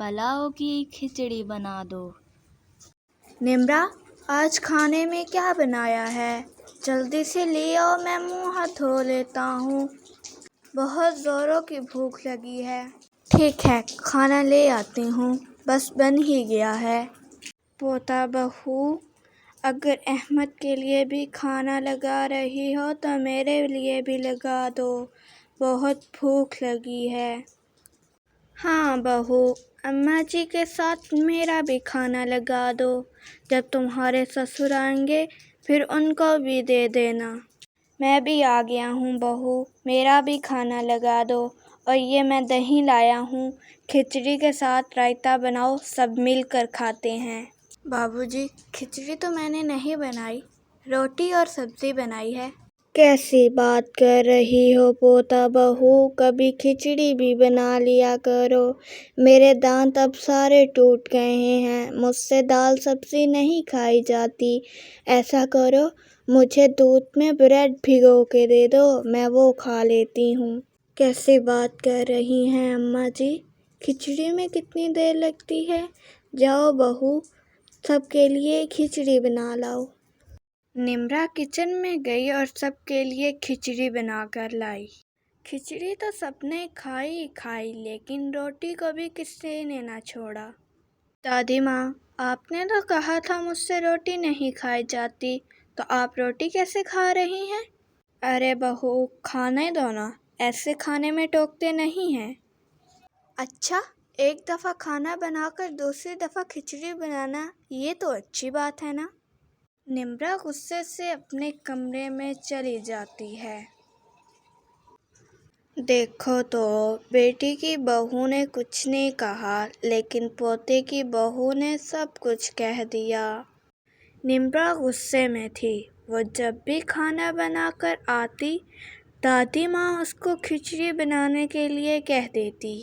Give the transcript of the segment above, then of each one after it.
پلاؤ کی کھچڑی بنا دو۔ نمرا، آج کھانے میں کیا بنایا ہے؟ جلدی سے لے آؤ، میں منہ ہاتھ دھو لیتا ہوں، بہت زوروں کی بھوک لگی ہے۔ ٹھیک ہے، کھانا لے آتی ہوں، بس بن ہی گیا ہے۔ پوتا بہو، اگر احمد کے لیے بھی کھانا لگا رہی ہو تو میرے لیے بھی لگا دو، بہت بھوک لگی ہے۔ ہاں بہو، اماں جی کے ساتھ میرا بھی کھانا لگا دو، جب تمہارے سسر آئیں گے پھر ان کو بھی دے دینا۔ میں بھی آ گیا ہوں بہو، میرا بھی کھانا لگا دو، اور یہ میں دہی لایا ہوں، کھچڑی کے ساتھ رائتہ بناؤ، سب مل کر کھاتے ہیں۔ بابو جی، کھچڑی تو میں نے نہیں بنائی، روٹی اور سبزی بنائی ہے۔ کیسی بات کر رہی ہو پوتا بہو، کبھی کھچڑی بھی بنا لیا کرو۔ میرے دانت اب سارے ٹوٹ گئے ہیں، مجھ سے دال سبزی نہیں کھائی جاتی۔ ایسا کرو، مجھے دودھ میں بریڈ بھگو کے دے دو، میں وہ کھا لیتی ہوں۔ کیسی بات کر رہی ہیں اماں جی، کھچڑی میں کتنی دیر لگتی ہے؟ جاؤ بہو، سب کے لیے کھچڑی بنا لاؤ۔ نمرا کچن میں گئی اور سب کے لیے کھچڑی بنا کر لائی۔ کھچڑی تو سب نے کھائی لیکن روٹی کو بھی کسی نے نہ چھوڑا۔ دادی ماں، آپ نے تو کہا تھا مجھ سے روٹی نہیں کھائی جاتی، تو آپ روٹی کیسے کھا رہی ہیں؟ ارے بہو، کھانے دو نا، ایسے کھانے میں ٹوکتے نہیں ہیں۔ اچھا، ایک دفعہ کھانا بنا کر دوسری دفعہ کھچڑی بنانا، یہ تو اچھی بات ہے نا۔ نمرا غصے سے اپنے کمرے میں چلی جاتی ہے۔ دیکھو تو، بیٹی کی بہو نے کچھ نہیں کہا لیکن پوتے کی بہو نے سب کچھ کہہ دیا۔ نمرا غصے میں تھی، وہ جب بھی کھانا بنا کر آتی، دادی ماں اس کو کھچڑی بنانے کے لیے کہہ دیتی۔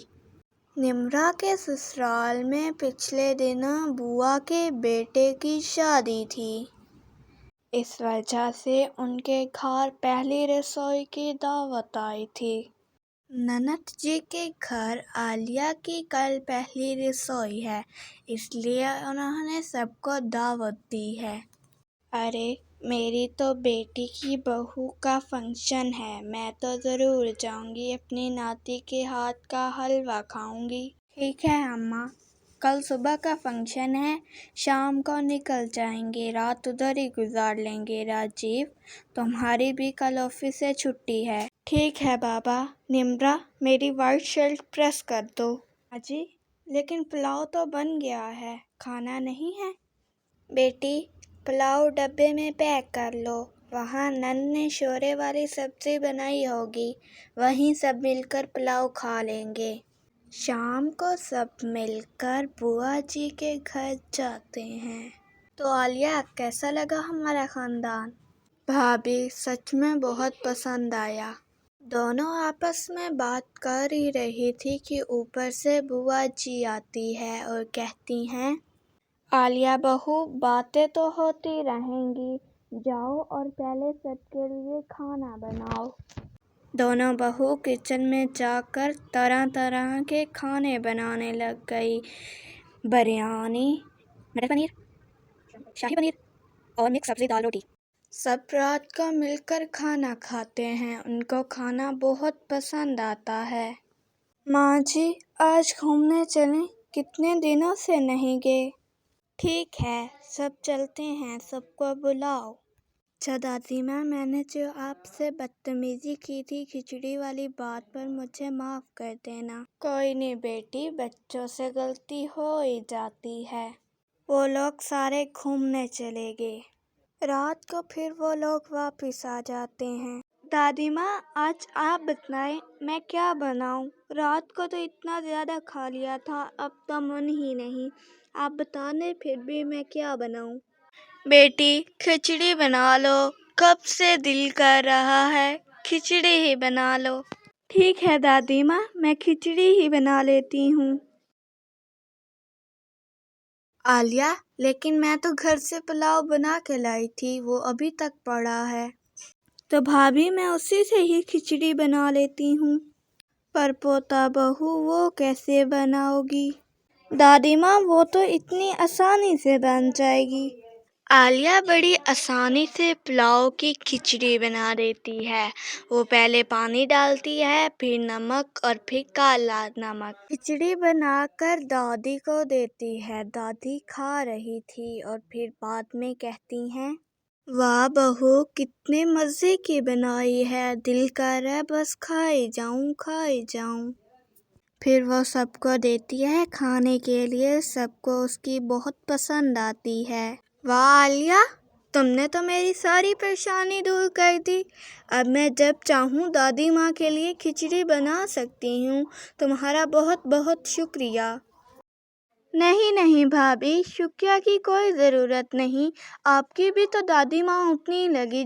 نمرا کے سسرال میں پچھلے دنوں بوا کے بیٹے کی شادی تھی، اس وجہ سے ان کے گھر پہلی رسوئی کی دعوت آئی تھی۔ نند جی کے گھر عالیہ کی کل پہلی رسوئی ہے، اس لیے انہوں نے سب کو دعوت دی ہے۔ ارے، میری تو بیٹی کی بہو کا فنکشن ہے، میں تو ضرور جاؤں گی، اپنی ناتی کے ہاتھ کا حلوہ کھاؤں گی۔ ٹھیک ہے اماں، کل صبح کا فنکشن ہے، شام کو نکل جائیں گے، رات ادھر ہی گزار لیں گے۔ راجیو، تمہاری بھی کل آفس سے چھٹی ہے۔ ٹھیک ہے بابا۔ نمرا، میری وائٹ شرٹ پریس کر دو۔ ہاں جی، لیکن پلاؤ تو بن گیا ہے، کھانا نہیں ہے؟ بیٹی، پلاؤ ڈبے میں پیک کر لو، وہاں نند نے شورے والی سبزی بنائی ہوگی، وہیں سب مل کر پلاؤ کھا لیں گے۔ شام کو سب مل کر بوا جی کے گھر جاتے ہیں۔ تو عالیہ، کیسا لگا ہمارا خاندان؟ بھابھی، سچ میں بہت پسند آیا۔ دونوں آپس میں بات کر ہی رہی تھی کہ اوپر سے بوا جی آتی ہے اور کہتی ہیں، عالیہ بہو، باتیں تو ہوتی رہیں گی، جاؤ اور پہلے سب کے لیے کھانا بناؤ۔ دونوں بہو کچن میں جا کر طرح طرح کے کھانے بنانے لگ گئی، بریانی، مٹر پنیر، شاہی پنیر اور مکس سبزی دال روٹی۔ سب رات کو مل کر کھانا کھاتے ہیں، ان کو کھانا بہت پسند آتا ہے۔ ماں جی، آج گھومنے چلیں، کتنے دنوں سے نہیں گئے۔ ٹھیک ہے، سب چلتے ہیں، سب کو بلاؤ۔ اچھا دادی ماں، میں نے جو آپ سے بدتمیزی کی تھی کھچڑی والی بات پر، مجھے معاف کر دینا۔ کوئی نہیں بیٹی، بچوں سے غلطی ہو ہی جاتی ہے۔ وہ لوگ سارے گھومنے چلے گئے، رات کو پھر وہ لوگ واپس آ جاتے ہیں۔ دادی ماں، آج آپ بتائیں میں کیا بناؤں؟ رات کو تو اتنا زیادہ کھا لیا تھا، اب تو من ہی نہیں، آپ بتا دیں پھر بھی میں کیا بناؤں؟ بیٹی، کھچڑی بنا لو، کب سے دل کر رہا ہے، کھچڑی ہی بنا لو۔ ٹھیک ہے دادی ماں، میں کھچڑی ہی بنا لیتی ہوں۔ عالیہ، لیکن میں تو گھر سے پلاؤ بنا کے لائی تھی، وہ ابھی تک پڑا ہے۔ تو بھابھی، میں اسی سے ہی کھچڑی بنا لیتی ہوں۔ پر پوتا بہو، وہ کیسے بناؤ گی؟ دادی ماں وہ تو اتنی آسانی سے بن جائے گی۔ عالیہ بڑی آسانی سے پلاؤ کی کھچڑی بنا دیتی ہے۔ وہ پہلے پانی ڈالتی ہے، پھر نمک اور پھر کالا نمک۔ کھچڑی بنا کر دادی کو دیتی ہے۔ دادی کھا رہی تھی اور پھر بعد میں کہتی ہیں، واہ بہو کتنے مزے کی بنائی ہے، دل کر رہا ہے بس کھائی جاؤں۔ پھر وہ سب کو دیتی ہے کھانے کے لیے۔ سب کو اس کی بہت پسند آتی ہے۔ واہ عالیہ، تم نے تو میری ساری پریشانی دور کر دی۔ اب میں جب چاہوں دادی ماں کے لیے کھچڑی بنا سکتی ہوں۔ تمہارا بہت بہت شکریہ۔ نہیں بھابھی، شکریہ کی کوئی ضرورت نہیں۔ آپ کی بھی تو دادی ماں اتنی لگی